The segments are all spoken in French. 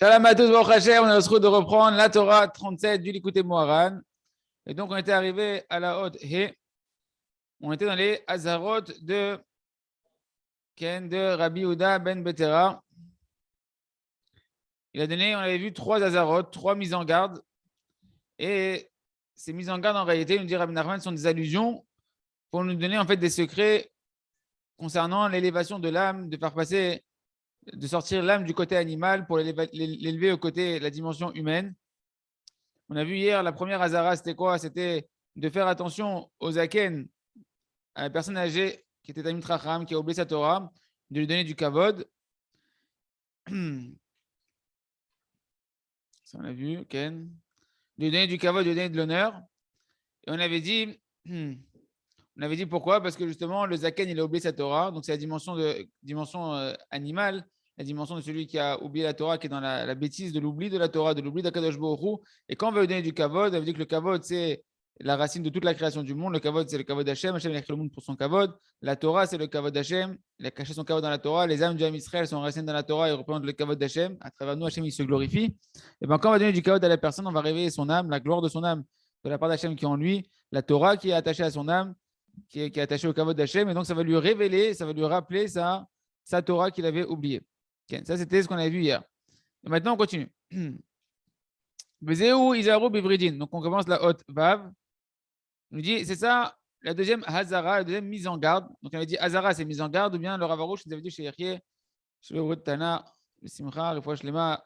Shalom à tous, Baruch Hashem, on a le droit de reprendre la Torah 37 du Likutei Moharan. Et donc, on était arrivé à la haute He. On était dans les Hazarot de Rabbi Yehuda ben Betera. Il a donné, on avait vu 3 Hazarot, 3 mises en garde. Et ces mises en garde, en réalité, nous dit Rabbi Nachman, sont des allusions pour nous donner en fait des secrets concernant l'élévation de l'âme, de faire passer, de sortir l'âme du côté animal pour l'élever au côté, la dimension humaine. On a vu hier, la première Hazara, c'était quoi? C'était de faire attention aux Zaken, à la personne âgée qui était Talmid Chacham, qui a oublié sa Torah, de lui donner du kavod. Ça, on a vu, Ken. De lui donner du kavod, de lui donner de l'honneur. Et on avait dit pourquoi? Parce que justement, le Zaken, il a oublié sa Torah. Donc, c'est la dimension animale, la dimension de celui qui a oublié la Torah, qui est dans la bêtise de l'oubli de la Torah, de l'oubli d'Akadosh Baruch Hu. Et quand on veut lui donner du kavod, ça veut dire que le kavod, c'est la racine de toute la création du monde. Le kavod, c'est le kavod d'Hachem. Hachem a créé le monde pour son kavod. La Torah, c'est le kavod d'Hachem. Il a caché son kavod dans la Torah. Les âmes du Ham Israël sont racines dans la Torah et représentent le kavod d'Hachem. À travers nous, Hachem, il se glorifie. Et bien, quand on va donner du kavod à la personne, on va réveiller son âme, la gloire de son âme, de la part d'Hachem qui est en lui, la Torah qui est attachée à son âme, qui est attachée au kavod d'Hachem. Et donc, ça va lui révéler, ça va lui rappeler sa Torah qu'il avait oubliée. Okay. Ça, c'était ce qu'on avait vu hier. Et maintenant, on continue. Donc, on commence la haute Vav. On nous dit, c'est ça, la deuxième Hazara, la deuxième mise en garde. Donc, on avait dit Hazara, c'est mise en garde, ou bien le Ravarouche nous avait dit chez Yerkye, chez le Tana, le Simcha, le Fouachlema.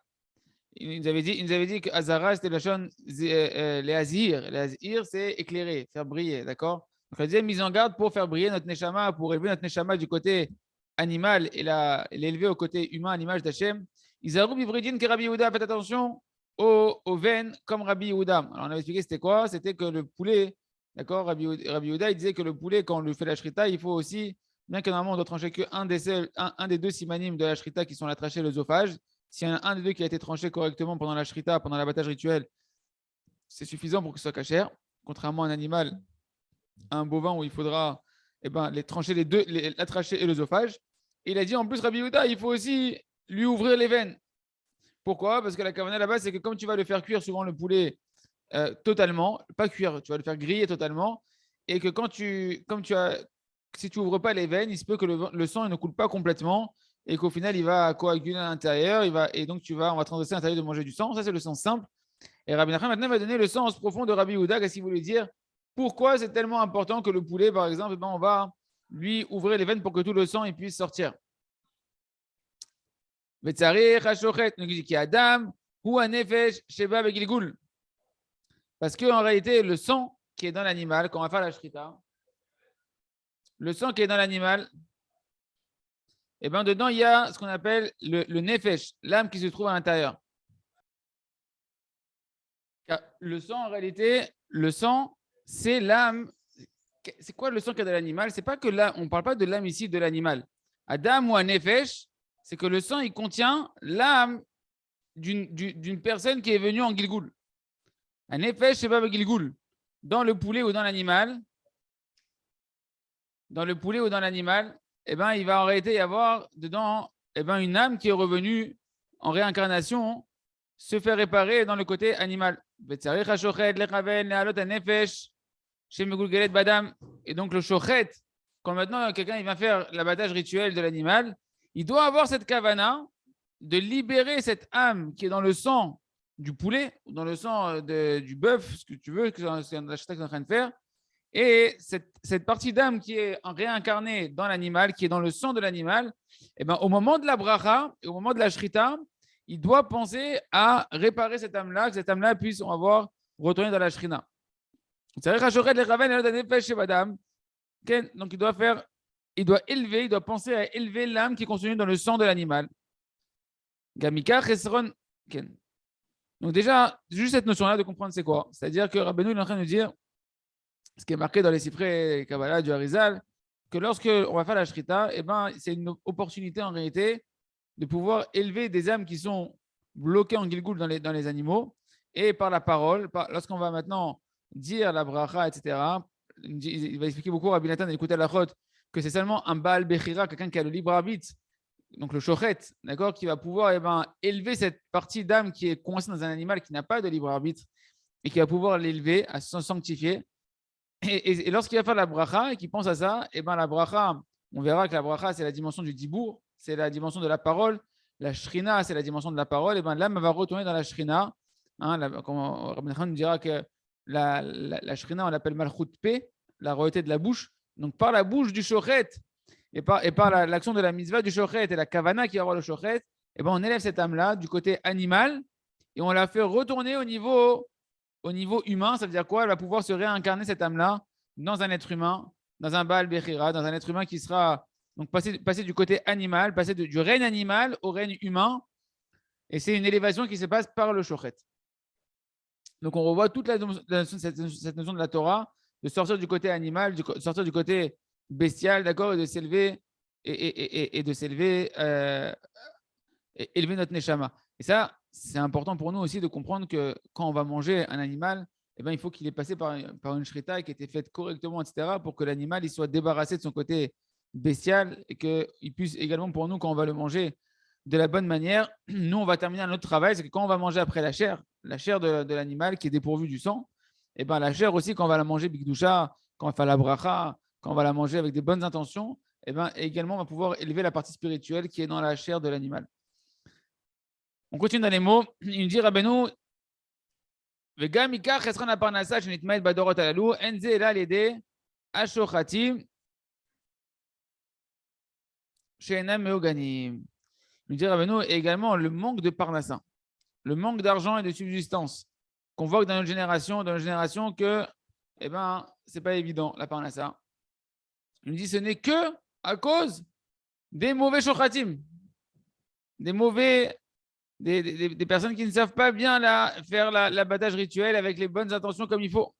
Il nous avait dit que Hazara, c'était la chaîne, les Hazir. Les Hazir, c'est éclairer, faire briller, d'accord? Donc, la deuxième mise en garde pour faire briller notre Neshama, pour élever notre Neshama du côté animal et l'élever au côté humain à l'image d'Hachem. Isaroub Ivridin que Rabbi Yehuda, faites attention aux veines comme Rabbi Yehuda. Alors, on avait expliqué c'était quoi? C'était que le poulet, d'accord, Rabbi Yehuda, il disait que le poulet, quand on lui fait la shrita, il faut aussi, bien que normalement on doit trancher qu'un des deux simanim de la shrita qui sont la trachée et l'œsophage. S'il y en a un des deux qui a été tranché correctement pendant la shrita, pendant l'abattage rituel, c'est suffisant pour que ce soit cachère. Contrairement à un animal, à un bovin où il faudra les trancher les deux, la trachée et l'œsophage. Et il a dit en plus, Rabbi Yehuda, il faut aussi lui ouvrir les veines. Pourquoi? Parce que la kavana là-bas, c'est que comme tu vas le faire cuire souvent le poulet totalement, pas cuire, tu vas le faire griller totalement, et que si tu ouvres pas les veines, il se peut que le sang ne coule pas complètement et qu'au final il va coaguler à l'intérieur, et donc on va transgresser à l'intérieur de manger du sang. Ça c'est le sens simple. Et Rabbi Nachman maintenant va donner le sens profond de Rabbi Yehuda. Qu'est-ce qu'il voulait dire? Pourquoi c'est tellement important que le poulet, par exemple, on va lui ouvrir les veines pour que tout le sang il puisse sortir? Parce qu'en réalité, le sang qui est dans l'animal, quand on va faire la shrita, le sang qui est dans l'animal, et bien dedans, il y a ce qu'on appelle le nefesh, l'âme qui se trouve à l'intérieur. Le sang, en réalité, le sang, c'est l'âme. C'est quoi le sang qu'il y a dans l'animal? C'est pas que là, on ne parle pas de l'âme ici de l'animal. Adam ou un nefesh, c'est que le sang, il contient l'âme d'une personne qui est venue en Gilgoul. Un nefesh, c'est pas Gilgoul. Dans le poulet ou dans l'animal, il va en réalité y avoir dedans une âme qui est revenue en réincarnation, se faire réparer dans le côté animal. Et donc le shochet, quand maintenant quelqu'un il vient faire l'abattage rituel de l'animal, il doit avoir cette kavana de libérer cette âme qui est dans le sang du poulet, ou dans le sang du bœuf, ce que tu veux, c'est la chita qu'on est en train de faire. Et cette partie d'âme qui est réincarnée dans l'animal, qui est dans le sang de l'animal, au moment de la bracha et au moment de la shrita, il doit penser à réparer cette âme-là, que cette âme-là puisse retourner dans la shrina. Donc il doit penser à élever l'âme qui est contenue dans le sang de l'animal. Donc déjà, juste cette notion-là de comprendre c'est quoi. C'est-à-dire que Rabbeinu est en train de dire, ce qui est marqué dans les Sifrei Kabbalah du Harizal, que lorsque on va faire la shrita, c'est une opportunité en réalité de pouvoir élever des âmes qui sont bloquées en Gilgoul dans les animaux, et par la parole, lorsqu'on va maintenant dire la bracha, etc., il va expliquer beaucoup Rabbi Nathan et l'écouter à la chôte que c'est seulement un Baal Bechira, quelqu'un qui a le libre arbitre, donc le shochet, d'accord, qui va pouvoir élever cette partie d'âme qui est coincée dans un animal qui n'a pas de libre arbitre et qui va pouvoir l'élever, à se sanctifier. Et lorsqu'il va faire la bracha et qu'il pense à ça, la bracha, on verra que la bracha, c'est la dimension du dibour, c'est la dimension de la parole. La shrina, c'est la dimension de la parole. Et l'âme va retourner dans la shrina. Comme Rabbi Nachman nous dira que la shrina, on l'appelle malchut pe, la royauté de la bouche. Donc par la bouche du shochet et par l'action de la mitzvah du shochet et la kavana qui va avoir le shochet, on élève cette âme-là du côté animal et on la fait retourner au niveau humain. Ça veut dire quoi? Elle va pouvoir se réincarner, cette âme-là, dans un être humain, dans un Baal Bechira, dans un être humain qui sera donc passer du côté animal, passer du règne animal au règne humain. Et c'est une élévation qui se passe par le shochet. Donc on revoit toute cette notion de la Torah, de sortir du côté animal, de sortir du côté bestial, d'accord, et de s'élever et de s'élever, élever notre neshama. Et ça, c'est important pour nous aussi de comprendre que quand on va manger un animal, il faut qu'il ait passé par une shrita qui ait été faite correctement, etc., pour que l'animal il soit débarrassé de son côté bestial et qu'il puisse également, pour nous, quand on va le manger de la bonne manière, nous, on va terminer notre travail. C'est que quand on va manger après la chair de l'animal qui est dépourvue du sang, la chair aussi, quand on va la manger bigdoucha, quand on va faire la bracha, quand on va la manger avec des bonnes intentions, également, on va pouvoir élever la partie spirituelle qui est dans la chair de l'animal. On continue dans les mots. Il dit Rabbeinu, וגם עיקר חסרון הפרנסה שנתמעט בדורות הללו, אין זה אלא על ידי השוחטים שאינם מעוגנים. Il dit Rabbeinu, et également le manque de parnassa, le manque d'argent et de subsistance qu'on voit dans notre génération, que c'est pas évident la parnassa. Il nous dit ce n'est que à cause des mauvais shochatim, des personnes qui ne savent pas bien faire l'abattage rituel avec les bonnes intentions comme il faut.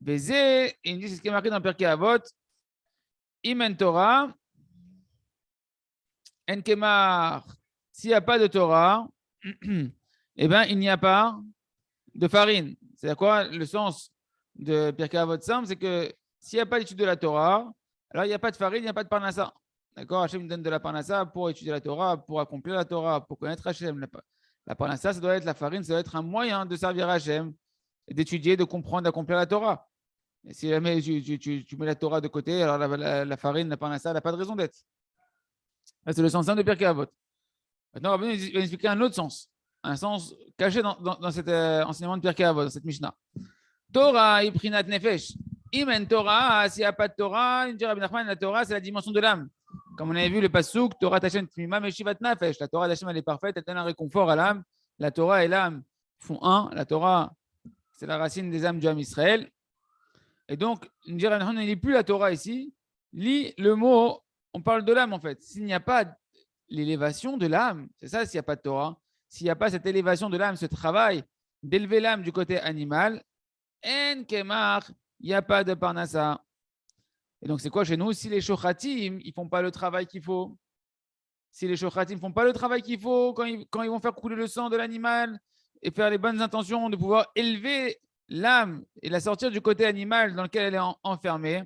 Bézé, il dit c'est ce qui est marqué dans Pirkei Avot, Imen Torah, En Kemar, s'il n'y a pas de Torah, il n'y a pas de farine. C'est quoi le sens de Pirkei Avot simple? C'est que s'il n'y a pas d'étude de la Torah, alors il n'y a pas de farine, il n'y a pas de parnassa. D'accord, Hachem donne de la parnassa pour étudier la Torah, pour accomplir la Torah, pour connaître Hachem. La parnassa, ça doit être la farine, ça doit être un moyen de servir Hachem, d'étudier, de comprendre, d'accomplir la Torah. Et si jamais tu mets la Torah de côté, alors la farine, la parnassa, elle n'a pas de raison d'être. C'est le sens simple de Pirkei Avot. Maintenant, Rabbeinu va expliquer un autre sens, un sens caché dans cet enseignement de Pirkei Avot, dans cette Mishnah. Torah, Iprinat Nefesh. Imen Torah, s'il n'y a pas de Torah, il dit Rabbi Nachman, la Torah, c'est la dimension de l'âme. Comme on avait vu le passouk, Torah Tashem Tmima Meshivat Nafesh. La Torah d'Hachem, elle est parfaite, elle donne un réconfort à l'âme. La Torah et l'âme font un. La Torah, c'est la racine des âmes du âme Israël. Et donc, il n'est plus la Torah ici. Lis le mot, on parle de l'âme en fait. S'il n'y a pas l'élévation de l'âme, c'est ça s'il n'y a pas de Torah. S'il n'y a pas cette élévation de l'âme, ce travail d'élever l'âme du côté animal, En Kemar, il n'y a pas de parnassa. Et donc, c'est quoi chez nous? Si les shochatim, ils ne font pas le travail qu'il faut, si les shochatim ne font pas le travail qu'il faut, quand ils vont faire couler le sang de l'animal et faire les bonnes intentions de pouvoir élever l'âme et la sortir du côté animal dans lequel elle est enfermée,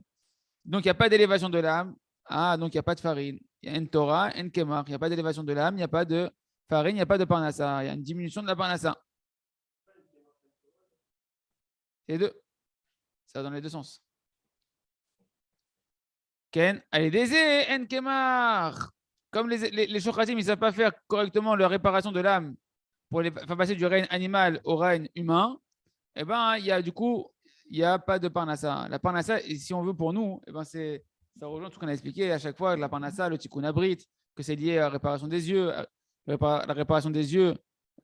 donc il n'y a pas d'élévation de l'âme, donc il n'y a pas de farine, il y a une Torah, une Kemar, il n'y a pas d'élévation de l'âme, il n'y a pas de farine, il n'y a pas de parnassa, il y a une diminution de la parnassa. C'est les deux. Ça va dans les deux sens. Ken, allez, en Kemar. Comme les shochatim, ils ne savent pas faire correctement leur réparation de l'âme pour les faire passer du règne animal au règne humain, il n'y a pas de parnassa. La parnassa, si on veut pour nous, ça rejoint tout ce qu'on a expliqué à chaque fois, la parnassa, le tikkun abrit, que c'est lié à la réparation des yeux, la réparation des yeux,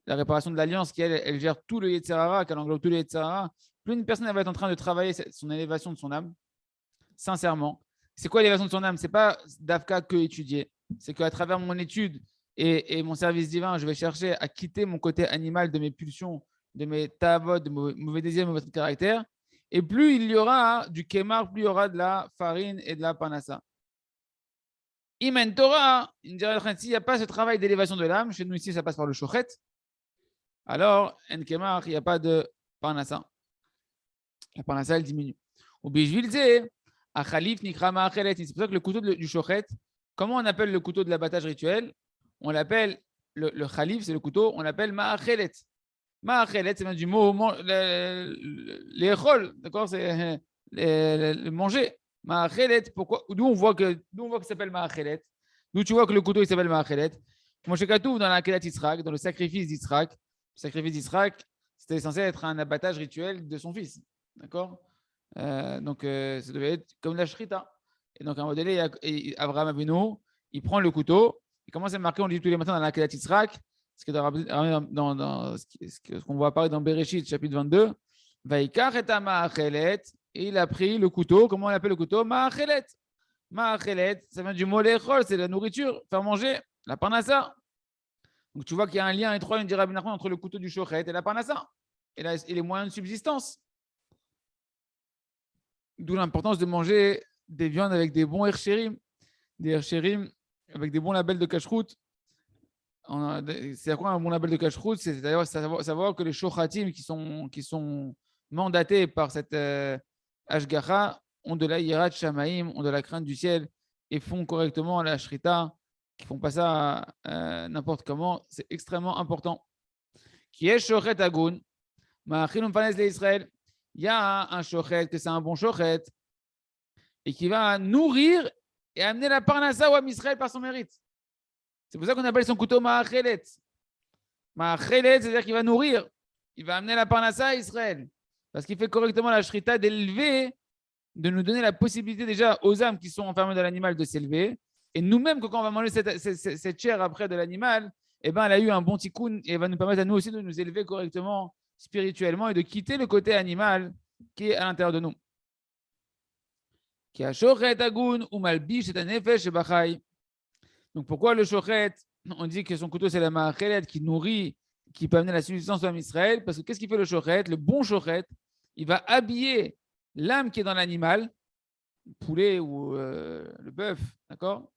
la réparation de l'alliance, qui elle gère tout le Yetzer Hara, qu'elle englobe tout le Yetzer Hara. Plus une personne elle va être en train de travailler son élévation de son âme, sincèrement. C'est quoi l'élévation de son âme? C'est pas d'Afka que étudier. C'est qu'à travers mon étude et mon service divin, je vais chercher à quitter mon côté animal de mes pulsions, de mes tavot, de mauvais désirs, de mauvais caractère. Et plus il y aura du kémar, plus il y aura de la farine et de la panassa. Imen Torah, s'il n'y a pas ce travail d'élévation de l'âme, chez nous ici, ça passe par le shochet. Alors, en kémar, il n'y a pas de panassa. La panassa, elle diminue. Ou bijvilze, Achalif nikra ma'achelet. C'est pour ça que le couteau du shochet, comment on appelle le couteau de l'abattage rituel? On l'appelle, le khalif, c'est le couteau, on l'appelle ma'achelet. Ma'achelet, c'est même du mot les rôles, d'accord? C'est le manger. Ma'achelet, pourquoi? D'où on voit que ça s'appelle ma'achelet. D'où tu vois que le couteau il s'appelle ma'achelet. Moshe Katouf dans la Kedat Yitzhak, dans le sacrifice d'Yitzhak. Le sacrifice d'Yitzhak, c'était censé être un abattage rituel de son fils, d'accord? Donc ça devait être comme la shrita. Et donc à un moment donné, Abraham Avinu, il prend le couteau. Et comment c'est marqué? On le dit tous les matins dans la Kedat Yitzhak. Ce qu'on voit apparaître dans Bereshit, chapitre 22. Vaikach et ma'achelet. Et il a pris le couteau. Comment on appelle le couteau? Ma'achelet. Ma'achelet, ça vient du mot lechol, c'est la nourriture, faire manger, la parnassa. Donc tu vois qu'il y a un lien étroit, entre le couteau du shochet et la parnassa. Et les moyens de subsistance. D'où l'importance de manger des viandes avec des bons herchérim, des herchérim avec des bons labels de cacheroute. C'est quoi un bon label de cacheroute? C'est d'ailleurs savoir que les shochatim qui sont mandatés par cette Ashgacha ont de la yirat shamaim, ont de la crainte du ciel et font correctement la shrita, qui font pas ça n'importe comment. C'est extrêmement important. Qui est shochet agun, ma'achinum panes l'Israël. Il y a un shochet, que c'est un bon shochet, et qui va nourrir et amener la parnassa à Israël par son mérite. C'est pour ça qu'on appelle son couteau ma'achelet. Ma'achelet, c'est-à-dire qu'il va nourrir, il va amener la parnassa à Israël. Parce qu'il fait correctement la shrita d'élever, de nous donner la possibilité déjà aux âmes qui sont enfermées dans l'animal de s'élever. Et nous-mêmes, quand on va manger cette chair après de l'animal, eh ben, elle a eu un bon tikkun et elle va nous permettre à nous aussi de nous élever correctement spirituellement et de quitter le côté animal qui est à l'intérieur de nous. Qui a shochet agun ou malbish et nefesh et bachai. Donc pourquoi le shochet, on dit que son couteau c'est la ma'achelet qui nourrit, qui peut amener la subsistance en Israël, parce que qu'est-ce qu'il fait le shochet? Le bon shochet, il va habiller l'âme qui est dans l'animal, le poulet ou le bœuf, d'accord?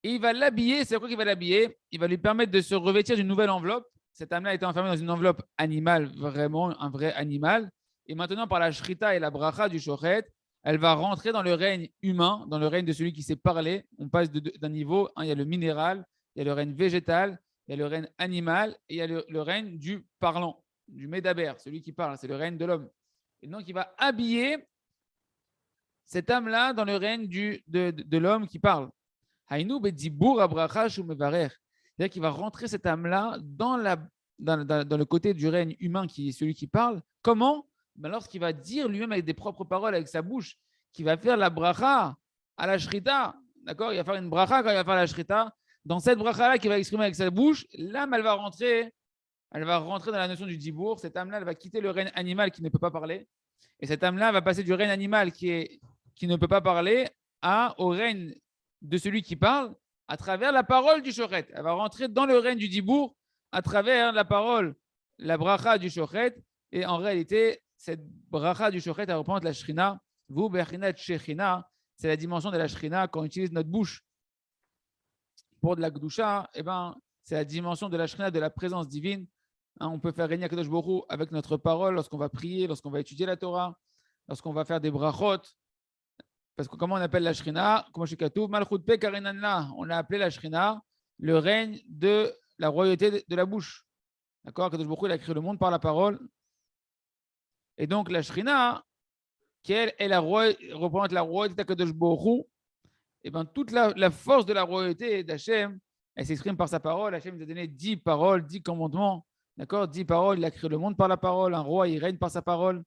Et il va l'habiller, c'est quoi qu'il va l'habiller? Il va lui permettre de se revêtir d'une nouvelle enveloppe. Cette âme-là était enfermée dans une enveloppe animale, vraiment un vrai animal. Et maintenant, par la shrita et la bracha du shochet, elle va rentrer dans le règne humain, dans le règne de celui qui sait parler. On passe d'un niveau, il y a le minéral, il y a le règne végétal, il y a le règne animal et il y a le règne du parlant, du médaber, celui qui parle, c'est le règne de l'homme. Et donc, il va habiller cette âme-là dans le règne de l'homme qui parle. C'est-à-dire qu'il va rentrer cette âme-là dans le côté du règne humain qui est celui qui parle. Comment? Ben lorsqu'il va dire lui-même avec des propres paroles, avec sa bouche, qu'il va faire la bracha à la shrita, d'accord? Il va faire une bracha quand il va faire la shrita. Dans cette bracha-là qu'il va exprimer avec sa bouche, l'âme, elle va rentrer dans la notion du dibour. Cette âme-là, elle va quitter le règne animal qui ne peut pas parler. Et cette âme-là va passer du règne animal qui ne peut pas parler au règne de celui qui parle à travers la parole du shochet. Elle va rentrer dans le règne du dibour à travers la parole, la bracha du shochet. Et en réalité, cette bracha du shochet, elle représente la shrina. Vous, bechinat shechina, c'est la dimension de la shrina. Quand on utilise notre bouche pour de la gdusha, eh ben, c'est la dimension de la shrina, de la présence divine. On peut faire régner Akadosh Baruch Hu avec notre parole lorsqu'on va prier, lorsqu'on va étudier la Torah, lorsqu'on va faire des brachot. Parce que comment on appelle la shrina? Comme chez Katouf, Malchut Pe Karenanla. On l'a appelé la shrina, le règne de la royauté de la bouche. D'accord? Akadosh Baruch Hu, il a créé le monde par la parole. Et donc la shrina, qui elle représente la royauté d'Akadosh Baruch Hu, et bien toute la force de la royauté d'Hachem, elle s'exprime par sa parole. Hachem nous a donné 10 paroles, 10 commandements. D'accord? 10 paroles, il a créé le monde par la parole. Un roi, il règne par sa parole.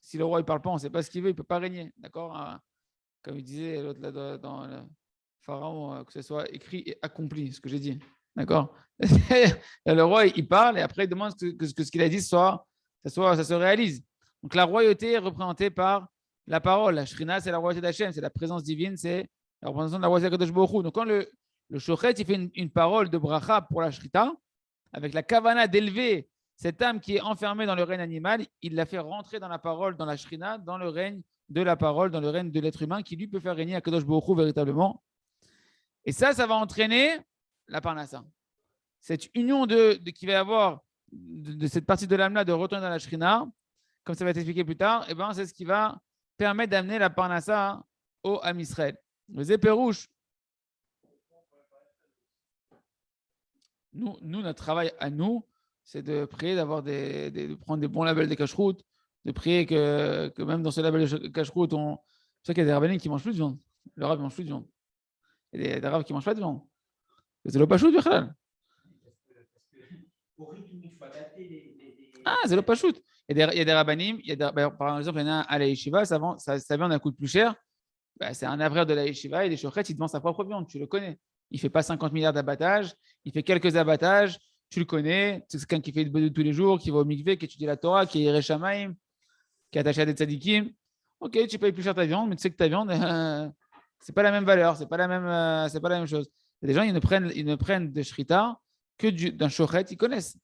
Si le roi ne parle pas, on ne sait pas ce qu'il veut, il ne peut pas régner. D'accord? Comme il disait l'autre là dans le Pharaon, que ce soit écrit et accompli, ce que j'ai dit. D'accord? Le roi, il parle et après, il demande que ce qu'il a dit ça se réalise. Donc la royauté est représentée par la parole. La shrina, c'est la royauté d'Hachem, c'est la présence divine, c'est la représentation de la royauté de Kadosh Baruch Hu. Donc quand le shochet, il fait une parole de bracha pour la shrita, avec la kavana d'élever cette âme qui est enfermée dans le règne animal, il la fait rentrer dans la parole, dans la shrina, dans le règne de la parole, dans le règne de l'être humain, qui lui peut faire régner à Kadosh Baruch Hu véritablement. Et ça va entraîner la parnassa. Cette union qui va y avoir de cette partie de l'âme-là de retourner dans la shrina, comme ça va être expliqué plus tard, et ben, c'est ce qui va permet d'amener la parnassa au Am Israël. Les éperouches. Nous, notre travail à nous, c'est de prier, de prendre des bons labels de cache-route, de prier que même dans ce label de cache-route, c'est vrai qu'il y a des rabbinines qui ne mangent plus de viande. Le rab ne mange plus de viande. Il y a des rabbins qui ne mangent pas de viande. C'est le pachout du halal. Ah, c'est le pachout. Il y a des rabbinim, par exemple, il y en a un à la yeshiva, sa viande elle coûte plus cher. C'est un avraire de la yeshiva et des chochettes, il te vend sa propre viande, tu le connais. Il ne fait pas 50 milliards d'abattages, il fait quelques abattages, tu le connais. C'est quelqu'un qui fait de tous les jours, qui va au mikvé, qui étudie la Torah, qui est Yerei Shamayim, qui est attaché à des tzadikim. Ok, tu payes plus cher ta viande, mais tu sais que ta viande, c'est pas la même valeur, c'est pas la même chose. Il y a des gens, ils ne prennent de shrita que d'un shochet, ils connaissent.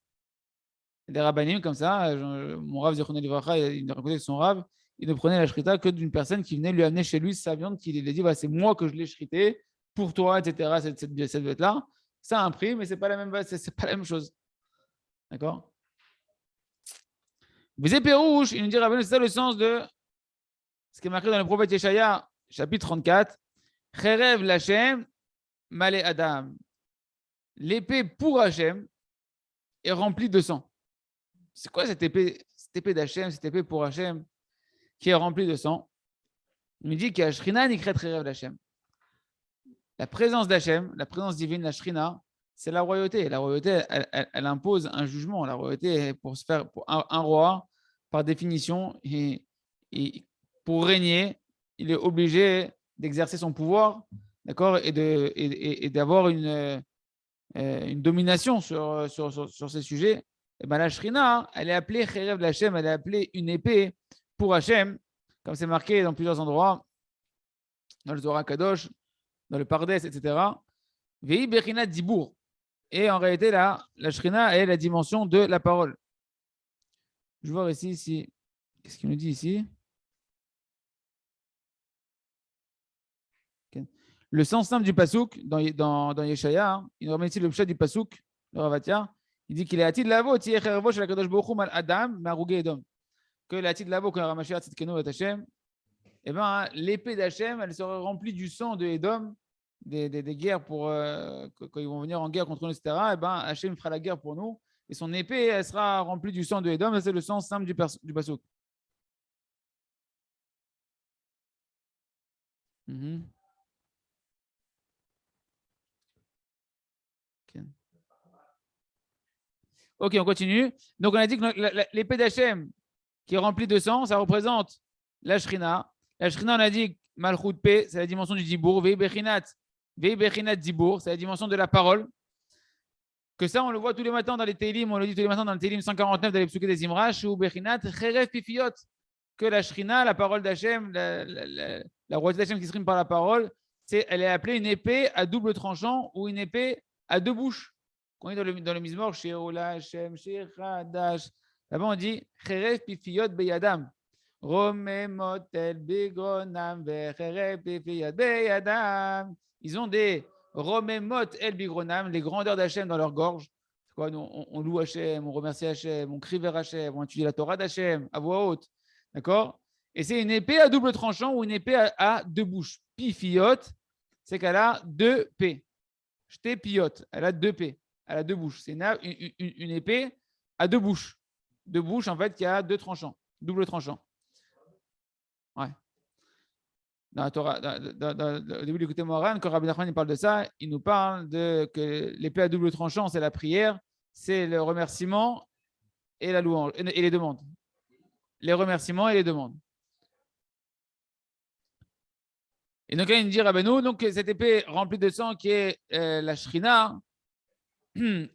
Il y a des rabbanim comme ça, mon rav Zichrono Livracha, il a raconté son rav, il ne prenait la shrita que d'une personne qui venait lui amener chez lui sa viande, qui lui a dit voilà, c'est moi que je l'ai shritée pour toi, etc. Cette bête-là, ça a un prix, mais c'est pas la même chose. D'accord? Visé Pérouche, il nous dit Rabbeinu, c'est ça le sens de ce qui est marqué dans le prophète Yeshaya, chapitre 34. Cherev Lachem, Malé Adam. L'épée pour Hachem est remplie de sang. C'est quoi cette épée d'Hachem, cette épée pour Hachem qui est remplie de sang? Il nous dit qu'il y a Shrina Nikret Cherev Lachem. La présence d'Hachem, la présence divine, la Shrina, c'est la royauté. La royauté, elle impose un jugement. La royauté, pour un roi, par définition, et pour régner, il est obligé d'exercer son pouvoir, d'accord, et d'avoir une domination sur ces sujets. Et ben la Shrina, elle est appelée Cherev l'Hachem, elle est appelée une épée pour Hachem, comme c'est marqué dans plusieurs endroits, dans le Zohar Kadosh, dans le Pardes, etc. Vei Bechinat Dibour. Et en réalité, la Shrina est la dimension de la parole. Je vais voir ici, qu'est-ce qu'il nous dit ici? Le sens simple du pasouk dans Yeshaya, il nous remet ici le pshat du pasouk, le Ravatia, il dit qu'il est atid lavo, tiye chervo shel HaKadosh Baruch Hu mal Adam, marugé Edom. Que l'atid lavo, quand Ramashiach tzidkenu et Hashem, l'épée d'Hachem, elle sera remplie du sang de Edom, des guerres pour quand ils vont venir en guerre contre nous, etc. Hachem fera la guerre pour nous, et son épée, elle sera remplie du sang de Edom, et c'est le sens simple du pasouk. Ok, on continue. Donc, on a dit que l'épée d'Hachem qui est remplie de sang, ça représente la Shrina. La Shrina, on a dit Malchut P, c'est la dimension du Dibour. Vei Bechinat Dibour, c'est la dimension de la parole. Que ça, on le voit tous les matins dans les Télim, on le dit tous les matins dans le Télim 149 dans les Psuké des Imrash, ou Bechinat Cherev Pifiot. Que la Shrina, la parole d'Hachem, la royauté d'Hachem qui se rime par la parole, elle est appelée une épée à double tranchant ou une épée à deux bouches. Quand on est dans le Mizmor, Sheola Hashem, Shechadash, là-bas on dit Cherev Pifiot Beyadam. Romemot el Bigronam, Cherev Pifiot Beyadam. Ils ont des Romemot el Bigronam, les grandeurs d'Hachem dans leur gorge. C'est quoi, on loue Hachem, on remercie Hachem, on crie vers Hachem, on étudie la Torah d'Hachem à voix haute. D'accord? Et c'est une épée à double tranchant ou une épée à deux bouches. Pifiot, c'est qu'elle a deux P. J'te piote, elle a deux P. Elle a deux bouches. C'est une épée à deux bouches. Deux bouches, en fait, qui a deux tranchants. Double tranchant. Ouais. Dans la Torah, au début du côté Moran, quand Rabbi Nachman parle de ça, il nous parle de que l'épée à double tranchant, c'est la prière, c'est le remerciement et la louange, et les demandes. Les remerciements et les demandes. Et donc là, il nous dit Rabbeinu, donc cette épée remplie de sang qui est la Shrina,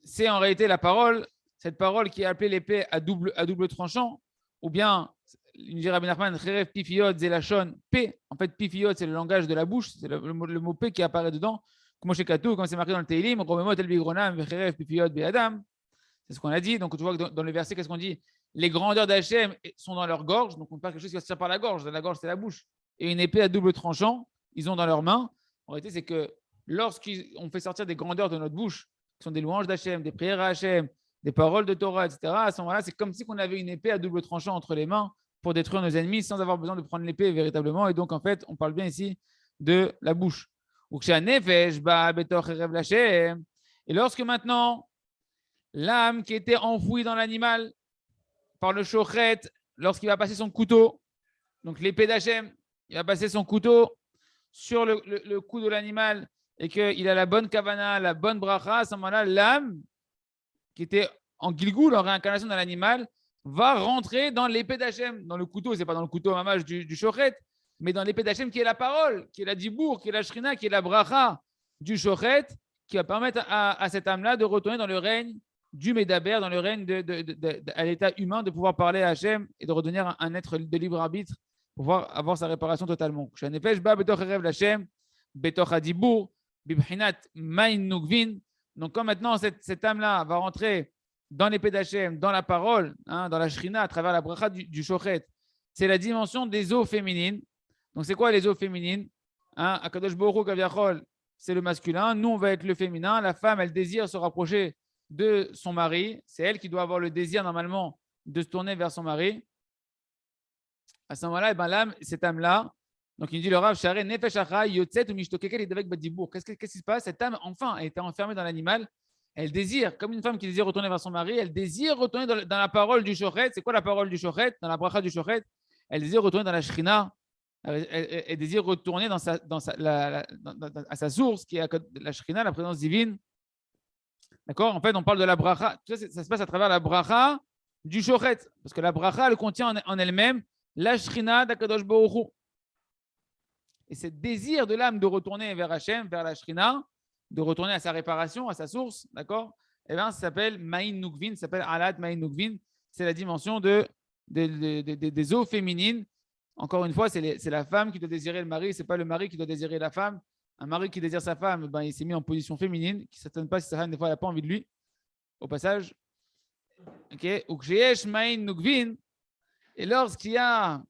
c'est en réalité la parole, cette parole qui est appelée l'épée à double tranchant, ou bien, il nous dit Rabbi Nachman, Cherev Pifiot Zelachon P. En fait, Pifiot, c'est le langage de la bouche, c'est le mot P qui apparaît dedans. Comme c'est marqué dans le Teilim, Romemot El Bigronam, Cherev Pifiot Be'adam. C'est ce qu'on a dit. Donc, tu vois que dans le verset, qu'est-ce qu'on dit? Les grandeurs d'Hachem sont dans leur gorge. Donc, on parle quelque chose qui va se faire par la gorge. La gorge, c'est la bouche. Et une épée à double tranchant, ils ont dans leurs mains. En réalité, c'est que lorsqu'on fait sortir des grandeurs de notre bouche, qui sont des louanges d'Hachem, des prières à Hachem, des paroles de Torah, etc., à ce moment-là, c'est comme si on avait une épée à double tranchant entre les mains pour détruire nos ennemis sans avoir besoin de prendre l'épée véritablement. Et donc, en fait, on parle bien ici de la bouche. Et lorsque maintenant, l'âme qui était enfouie dans l'animal par le shochet, lorsqu'il va passer son couteau, donc l'épée d'Hachem, il va passer son couteau sur le cou de l'animal et qu'il a la bonne kavana, la bonne bracha, à ce moment-là, l'âme qui était en gilgoul, en réincarnation dans l'animal, va rentrer dans l'épée d'Hachem, dans le couteau, c'est pas dans le couteau mamage du shochet, mais dans l'épée d'Hachem qui est la parole, qui est la dibour, qui est la shrina, qui est la bracha du shochet, qui va permettre à cette âme-là de retourner dans le règne du Médaber, dans le règne à l'état humain, de pouvoir parler à Hachem et de redevenir un être de libre arbitre pour pouvoir avoir sa réparation totalement. Donc, quand maintenant cette âme-là va rentrer dans l'épée d'Hachem, dans la parole, hein, dans la shrina, à travers la bracha du shochet, c'est la dimension des eaux féminines. Donc, c'est quoi les eaux féminines, hein? Akadosh Baruch Hu Kaviachol, c'est le masculin. Nous, on va être le féminin. La femme, elle désire se rapprocher de son mari. C'est elle qui doit avoir le désir, normalement, de se tourner vers son mari. À ce moment-là, l'âme, cette âme-là, donc il dit le Rav, qu'est-ce qui se passe? Cette âme, enfin, elle était enfermée dans l'animal. Elle désire, comme une femme qui désire retourner vers son mari, elle désire retourner dans la parole du shochet. C'est quoi la parole du shochet? Dans la bracha du shochet, elle désire retourner dans la shrina. Elle désire retourner à sa source, qui est la shrina, la présence divine. D'accord? En fait, on parle de la bracha. Ça se passe à travers la bracha du shochet. Parce que la bracha, elle contient en elle-même la shrina d'Akadosh Baruch Hu. Et ce désir de l'âme de retourner vers Hachem, vers la shrina, de retourner à sa réparation, à sa source, d'accord? Eh bien, ça s'appelle Ma'in Nukvin, ça s'appelle Alat Ma'in Nukvin. C'est la dimension des eaux féminines. Encore une fois, c'est la femme qui doit désirer le mari, ce n'est pas le mari qui doit désirer la femme. Un mari qui désire sa femme, ben, il s'est mis en position féminine, qui ne s'étonne pas si sa femme, des fois, elle n'a pas envie de lui. Au passage, okay. Et lorsqu'il y a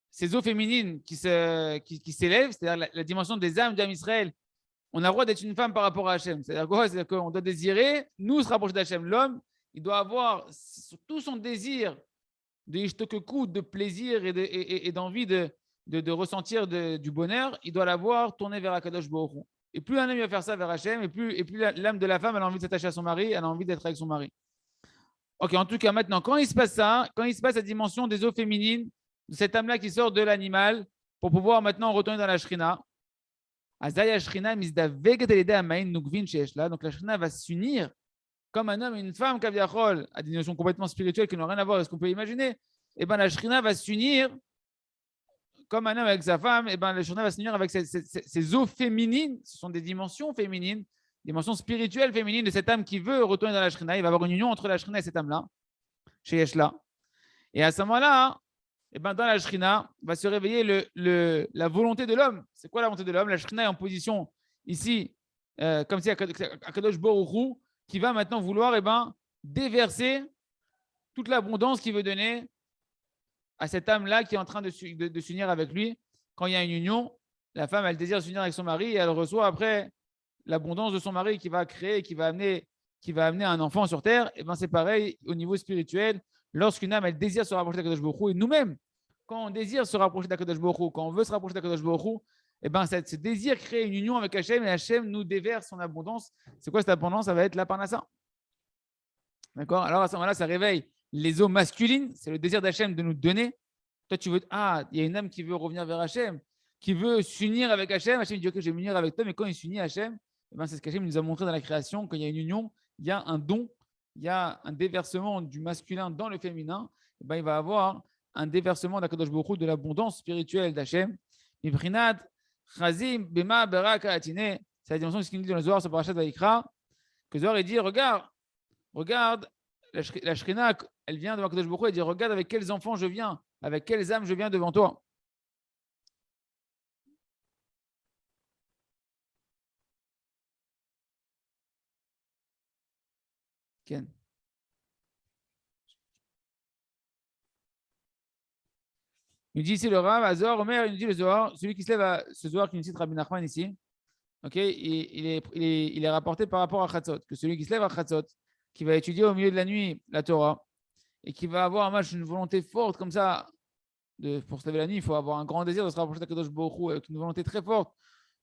ces eaux féminines qui s'élèvent, c'est-à-dire la dimension des âmes d'Am Israël, on a le droit d'être une femme par rapport à Hachem. C'est-à-dire quoi? C'est-à-dire qu'on doit désirer, nous, se rapprocher d'Hachem. L'homme, il doit avoir tout son désir de ishtokeku, de plaisir et d'envie de ressentir du bonheur, il doit l'avoir tourné vers Akadosh Baruch Hu. Et plus un homme va faire ça vers Hachem, et plus l'âme de la femme, elle a envie de s'attacher à son mari, elle a envie d'être avec son mari. Ok, en tout cas, maintenant, quand il se passe ça, quand il se passe la dimension des eaux féminines, de cette âme-là qui sort de l'animal, pour pouvoir maintenant retourner dans la shrina, donc la shrina va s'unir comme un homme et une femme, kaviachol, à des notions complètement spirituelles qui n'ont rien à voir avec ce qu'on peut imaginer. Et ben la shrina va s'unir comme un homme avec sa femme. Et ben la shrina va s'unir avec ces eaux féminines. Ce sont des dimensions féminines, dimensions spirituelles féminines de cette âme qui veut retourner dans la shrina. Il va y avoir une union entre la shrina et cette âme-là, chez Yeshla. Et à ce moment-là, et ben dans la shrina va se réveiller la volonté de l'homme. C'est quoi la volonté de l'homme? La shrina est en position ici, comme si Akadosh Baruch Hu, qui va maintenant vouloir déverser toute l'abondance qu'il veut donner à cette âme-là qui est en train de s'unir avec lui. Quand il y a une union, la femme, elle désire s'unir avec son mari et elle reçoit après l'abondance de son mari qui va créer, qui va amener un enfant sur terre. Et ben c'est pareil au niveau spirituel. Lorsqu'une âme, elle désire se rapprocher d'Akadosh Baruch Hu, et nous-mêmes, quand on désire se rapprocher d'Akadosh Baruch Hu, quand on veut se rapprocher d'Akadosh Baruch Hu, et ben ce désir crée une union avec Hachem et Hachem nous déverse son abondance. C'est quoi cette abondance? Ça va être la parnassa. D'accord? Alors à ce moment-là, ça réveille les eaux masculines. C'est le désir d'Hachem de nous donner. Toi, tu veux. Ah, il y a une âme qui veut revenir vers Hachem, qui veut s'unir avec Hachem. Hachem dit ok, je vais m'unir avec toi. Mais quand il s'unit à Hachem, eh ben, c'est ce qu'Hachem nous a montré dans la création. Quand il y a une union, il y a un don, il y a un déversement du masculin dans le féminin. Eh ben, il va avoir un déversement d'Akadosh Baruch Hu, de l'abondance spirituelle d'Hachem. Mibrinat Chazim Bema Berak Atine. C'est la dimension de ce qu'il nous dit dans le Zohar sur Parashat Vayikra. Que Zohar il dit regarde, la Shrina, elle vient devant Akadosh Baruch Hu, elle dit regarde avec quels enfants je viens, avec quelles âmes je viens devant toi. Ken. Il dit ici le Rav, Azor, Omer, il nous dit le Zohar, celui qui se lève à ce Zohar qui nous cite Rabbi Nachman ici, okay, il est rapporté par rapport à Chatzot, que celui qui se lève à Chatzot, qui va étudier au milieu de la nuit la Torah, et qui va avoir une volonté forte comme ça, pour se lever la nuit, il faut avoir un grand désir de se rapprocher d'Akadosh Baruch Hu avec une volonté très forte,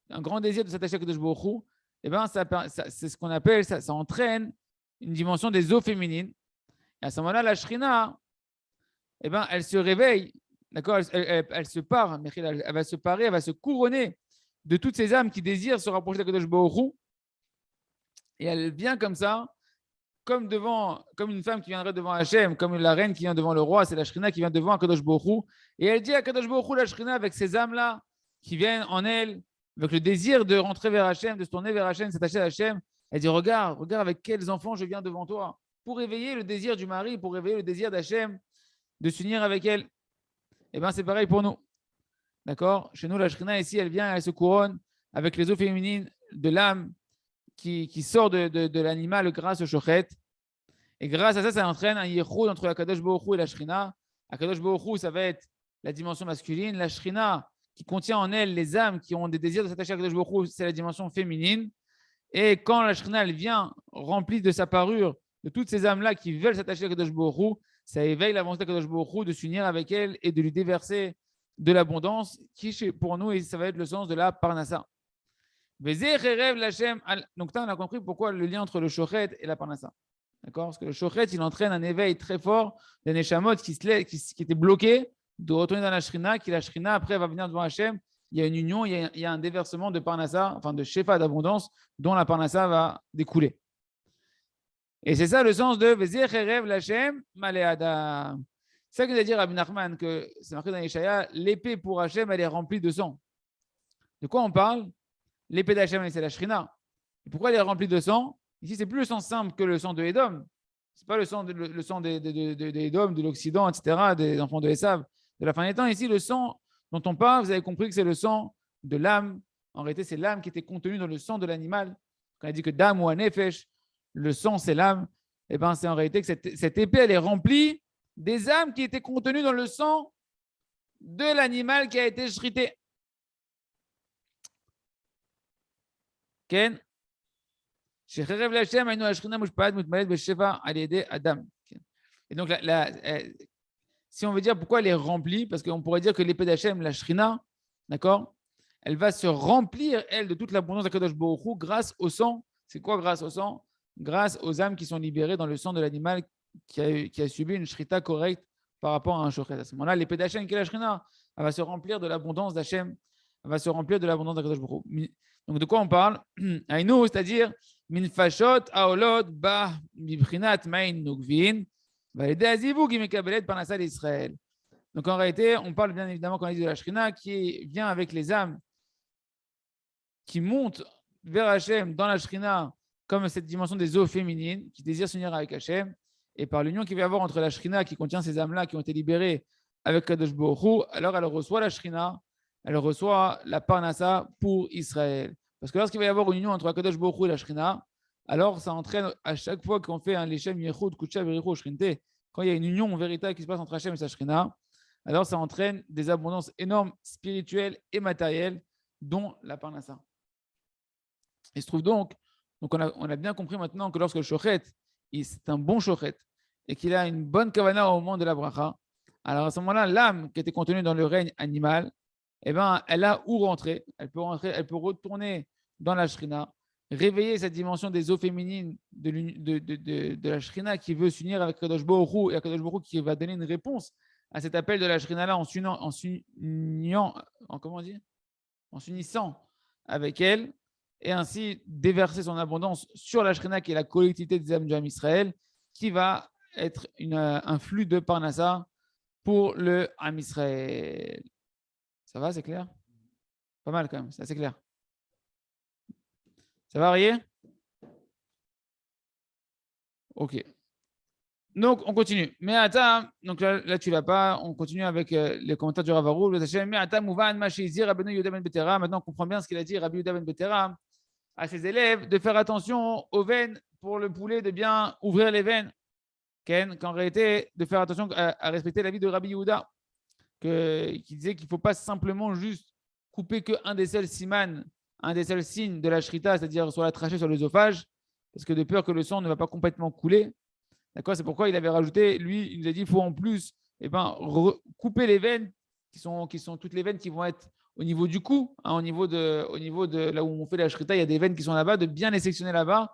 un grand désir de s'attacher à Akadosh Baruch Hu, et ben c'est ce qu'on appelle, ça entraîne une dimension des eaux féminines. Et à ce moment-là, la Shrina, eh ben, elle se réveille, d'accord, elle se part, elle va se parer, elle va se couronner de toutes ces âmes qui désirent se rapprocher d'Akadosh Baruch Hu, et elle vient comme ça, comme une femme qui viendrait devant Hachem, comme la reine qui vient devant le roi, c'est la Shrina qui vient devant Akadosh Baruch Hu, et elle dit à Akadosh Baruch Hu, la Shrina, avec ces âmes-là qui viennent en elle, avec le désir de rentrer vers Hachem, de se tourner vers Hachem, de s'attacher à Hachem, elle dit, regarde avec quels enfants je viens devant toi, pour réveiller le désir du mari, pour réveiller le désir d'Hachem, de s'unir avec elle. Et bien c'est pareil pour nous. D'accord? Chez nous, la Shrina, ici, elle vient, elle se couronne avec les eaux féminines de l'âme qui sort de l'animal grâce au shochet. Et grâce à ça, ça entraîne un yichud entre la Kadosh Baruch Hu et la Shrina. La Kadosh Baruch Hu, ça va être la dimension masculine. La Shrina, qui contient en elle les âmes qui ont des désirs de s'attacher à Kadosh Baruch Hu, c'est la dimension féminine. Et quand la Shrina, elle vient remplie de sa parure, de toutes ces âmes-là qui veulent s'attacher à Kadosh Baruch Hu, ça éveille la volonté de Kadosh Baruch Hu de s'unir avec elle et de lui déverser de l'abondance, qui pour nous, ça va être le sens de la parnassa. Donc là, on a compris pourquoi le lien entre le shochet et la parnassa. D'accord? Parce que le shochet, il entraîne un éveil très fort des neshamot qui étaient bloqués, de retourner dans la shrina, qui la shrina, après, va venir devant Hachem. Il y a une union, il y a un déversement de parnassa, enfin de shefa, d'abondance, dont la parnassa va découler. Et c'est ça le sens de Vezir Erev Lachem Maleada. C'est ça que veut dire Rabbi Nachman, que c'est marqué dans Yeshaya, l'épée pour Hachem, elle est remplie de sang. De quoi on parle? L'épée d'Hachem, c'est la Shrina. Et pourquoi elle est remplie de sang? Ici, c'est plus le sang simple que le sang de Édom. Ce n'est pas le sang d'Édom, de l'Occident, etc., des enfants de Esav, de la fin des temps. Ici, le sang dont on parle, vous avez compris que c'est le sang de l'âme. En réalité, c'est l'âme qui était contenue dans le sang de l'animal. Quand on dit que dam ou anefesh, le sang, c'est l'âme. Et bien, c'est en réalité que cette épée, elle est remplie des âmes qui étaient contenues dans le sang de l'animal qui a été shrité. Ken? Et donc, si on veut dire pourquoi elle est remplie, parce qu'on pourrait dire que l'épée d'Hachem, la Shrina, d'accord, elle va se remplir, elle, de toute l'abondance d'Akadosh Baruch Hu grâce au sang. C'est quoi grâce au sang? Grâce aux âmes qui sont libérées dans le sang de l'animal qui a subi une shrita correcte par rapport à un shochet. À ce moment-là, l'épée d'Hachem, qui est la Shrina, elle va se remplir de l'abondance d'Hachem, elle va se remplir de l'abondance d'Akadosh Baruch Hu. Donc, de quoi on parle? Aïnou, c'est-à-dire min fashot aolot ba bibrinat main nugvin valide azivug imekabelet parnassa d'Israël. Donc, en réalité, on parle bien évidemment, quand on dit de la Shrina, qui vient avec les âmes qui montent vers Hachem dans la Shrina, comme cette dimension des eaux féminines qui désirent s'unir avec Hachem, et par l'union qu'il va y avoir entre la Shrina qui contient ces âmes-là qui ont été libérées avec Kadosh Baruch Hu, alors elle reçoit la Shrina, elle reçoit la Parnassa pour Israël. Parce que lorsqu'il va y avoir une union entre Kadosh Baruch Hu et la Shrina, alors ça entraîne à chaque fois qu'on fait un Leshem Yechud Kucha Vericho Shrinte, quand il y a une union véritable qui se passe entre Hachem et sa Shrina, alors ça entraîne des abondances énormes spirituelles et matérielles, dont la Parnassa. Il se trouve donc on a bien compris maintenant que lorsque le shochet, c'est un bon shochet, et qu'il a une bonne kavana au moment de la bracha, alors à ce moment-là, l'âme qui était contenue dans le règne animal, eh ben, elle a où rentrer. Elle peut retourner dans la shrina, réveiller cette dimension des eaux féminines de la shrina qui veut s'unir avec Kadosh Baruch Hu, et Kadosh Baruch Hu qui va donner une réponse à cet appel de la shrina-là en s'unissant avec elle, et ainsi déverser son abondance sur la Shrina, qui est la collectivité des âmes du Ham Israël, qui va être un flux de Parnassa pour le Ham Israël. Ça va, c'est clair? Pas mal quand même, c'est assez clair. Ça va, Arié? Ok. Donc, on continue. Mais attends, donc là tu l'as pas. On continue avec les commentaires du Rav Arush. Maintenant, on comprend bien ce qu'il a dit, Rabbi Yehuda ben Betera, à ses élèves, de faire attention aux veines pour le poulet, de bien ouvrir les veines. Qu'en réalité, de faire attention à respecter l'avis de Rabbi Yehuda, qui disait qu'il ne faut pas simplement juste couper qu'un des seuls siman, un des seuls signes de la shrita, c'est-à-dire sur la trachée, sur l'œsophage, parce que de peur que le sang ne va pas complètement couler. D'accord? C'est pourquoi il avait rajouté, lui, il nous a dit, il faut en plus couper les veines, qui sont toutes les veines qui vont être au niveau du cou, hein, au niveau de là où on fait la shrita, il y a des veines qui sont là-bas, de bien les sectionner là-bas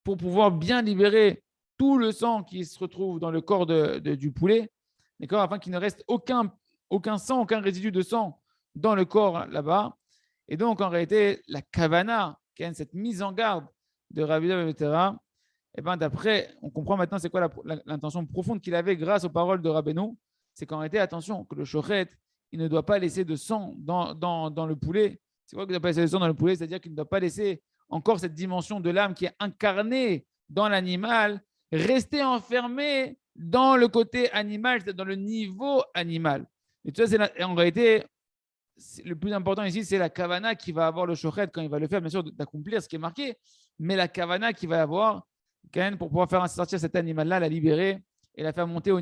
pour pouvoir bien libérer tout le sang qui se retrouve dans le corps du poulet, d'accord, afin qu'il ne reste aucun sang, aucun résidu de sang dans le corps là-bas. Et donc, en réalité, la kavana, cette mise en garde de Rabbi Yehuda, etc., et ben d'après, on comprend maintenant c'est quoi l'intention profonde qu'il avait grâce aux paroles de Rabbeinu, c'est qu'en réalité, attention, que le shochet, il ne doit pas laisser de sang dans le poulet. C'est quoi qu'il ne doit pas laisser de sang dans le poulet? C'est-à-dire qu'il ne doit pas laisser encore cette dimension de l'âme qui est incarnée dans l'animal, rester enfermée dans le côté animal, c'est-à-dire dans le niveau animal. Et tout ça, en réalité, le plus important ici, c'est la kavana qui va avoir le shochet quand il va le faire, bien sûr, d'accomplir ce qui est marqué, mais la kavana qui va avoir pour pouvoir faire sortir cet animal-là, la libérer et la faire monter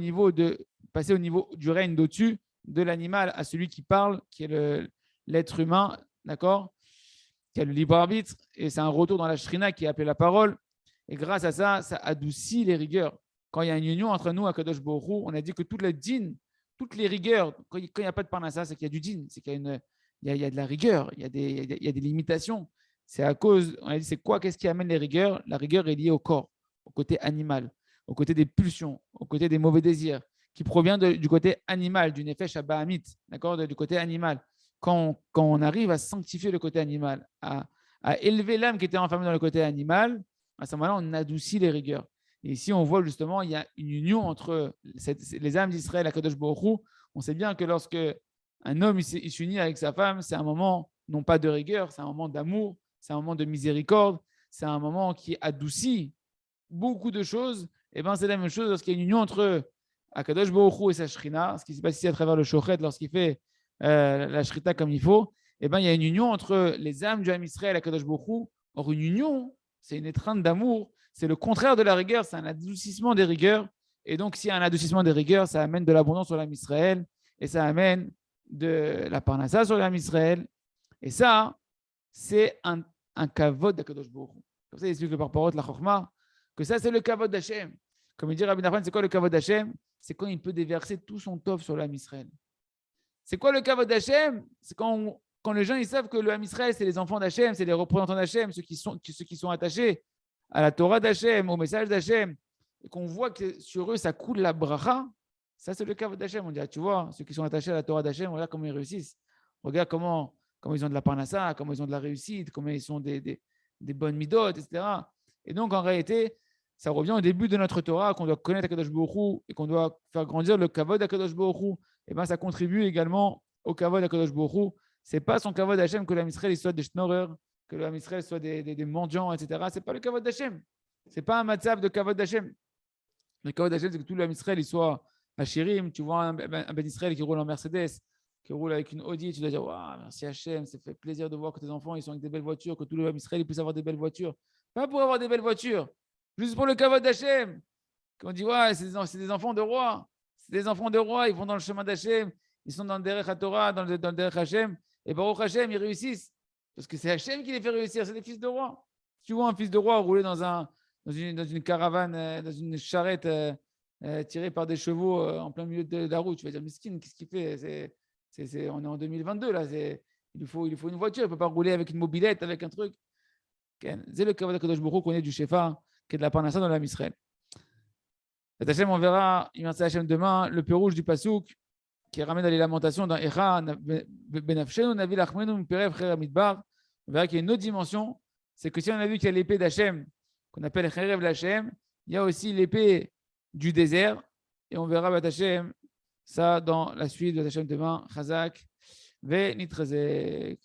passer au niveau du règne d'au-dessus de l'animal à celui qui parle, qui est l'être humain, d'accord, qui a le libre arbitre, et c'est un retour dans la shrina qui est appelée la parole, et grâce à ça, ça adoucit les rigueurs. Quand il y a une union entre nous, à Kadosh Baruch Hu, on a dit que toutes les rigueurs, quand il n'y a pas de parnassa, c'est qu'il y a du din, c'est qu'il y a de la rigueur, il y a des limitations. C'est à cause, on a dit, c'est quoi, qu'est-ce qui amène les rigueurs? La rigueur est liée au corps, au côté animal, au côté des pulsions, au côté des mauvais désirs, qui provient du côté animal, du nefesh abahamit, d'accord, du côté animal. Quand on arrive à sanctifier le côté animal, à élever l'âme qui était enfermée dans le côté animal, à ce moment-là, on adoucit les rigueurs. Et ici, on voit justement, il y a une union entre les âmes d'Israël et Kadosh Baruch Hu. On sait bien que lorsque un homme il s'unit avec sa femme, c'est un moment non pas de rigueur, c'est un moment d'amour, c'est un moment de miséricorde, c'est un moment qui adoucit beaucoup de choses. Et bien, c'est la même chose lorsqu'il y a une union entre Akadosh Baruch Hu et sa shrina, ce qui se passe ici à travers le shochet lorsqu'il fait la shrita comme il faut. Et bien, il y a une union entre les âmes du Ham Israël et Akadosh Baruch Hu. Or, une union, c'est une étreinte d'amour. C'est le contraire de la rigueur, c'est un adoucissement des rigueurs. Et donc, s'il y a un adoucissement des rigueurs, ça amène de l'abondance sur l'âme Israël et ça amène de la parnassa sur l'âme Israël. Et ça, c'est un kavod d'Akadosh Baruch Hu. Comme ça, il explique le parparot, la chokma, que ça, c'est le kavod d'Hachem. Comme il dit Rabbi Nachman, c'est quoi le kavod d'Hachem? C'est quand il peut déverser tout son tov sur l'âme Israël. C'est quoi le kavod d'Hachem? C'est quand les gens ils savent que le Ham Israël, c'est les enfants d'Hachem, c'est les représentants d'Hachem, ceux qui sont attachés à la Torah d'Hachem, au message d'Hachem, et qu'on voit que sur eux, ça coule la bracha, ça, c'est le kavod d'Hachem. On dit, tu vois, ceux qui sont attachés à la Torah d'Hachem, regarde comment ils réussissent. Regarde comment ils ont de la parnassa, comment ils ont de la réussite, comment ils sont des bonnes midot, etc. Et donc, en réalité, ça revient au début de notre Torah, qu'on doit connaître Akadosh Baruch Hu et qu'on doit faire grandir le kavod d'Akadosh Baruch Hu. Et bien, ça contribue également au kavod d'Akadosh Baruch Hu. Ce n'est pas son kavod d'Hachem que l'Am Israël soit des schnorrers, que l'Am Israël soit des mendiants, etc. Ce n'est pas le kavod d'Hachem. Ce n'est pas un matzav de kavod d'Hachem. Le kavod d'Hachem, c'est que tout l'Am Israël il soit Hachirim. Tu vois un Ben Israël qui roule en Mercedes, qui roule avec une Audi, tu dois dire waouh, merci Hachem, ça fait plaisir de voir que tes enfants ils sont avec des belles voitures, que tout le Israël il puisse avoir des belles voitures. Pas pour avoir des belles voitures, juste pour le kavod d'Hachem. Quand on dit ouais, c'est des enfants de rois, c'est des enfants de rois, ils vont dans le chemin d'Hachem, ils sont dans le Derech HaTorah, dans le Derech Hachem, et Baruch Hachem, ils réussissent. Parce que c'est Hachem qui les fait réussir, c'est des fils de roi. Si tu vois un fils de roi rouler dans une caravane, dans une charrette tirée par des chevaux en plein milieu de la route, tu vas dire, Miskin, qu'est-ce qu'il fait? On est en 2022, là. Il lui faut une voiture. Il ne peut pas rouler avec une mobilette, avec un truc. C'est le Kavod HaKadosh Baruch Hu qu'on est du Shefa, qui est de la Parnassa dans l'Am Israël. Et Hachem, on verra, il va Hachem demain, le pérouge du Pasouk, qui ramène dans les lamentations dans Echa, Benafshenu, Navi Lachmenu, Mperev, Cher Midbar. On verra qu'il y a une autre dimension. C'est que si on a vu qu'il y a l'épée d'Hachem, qu'on appelle Cherev l'Hachem, il y a aussi l'épée du désert. Et on verra Hachem ça dans la suite de Hachem demain. Chazak, ve nitrezek.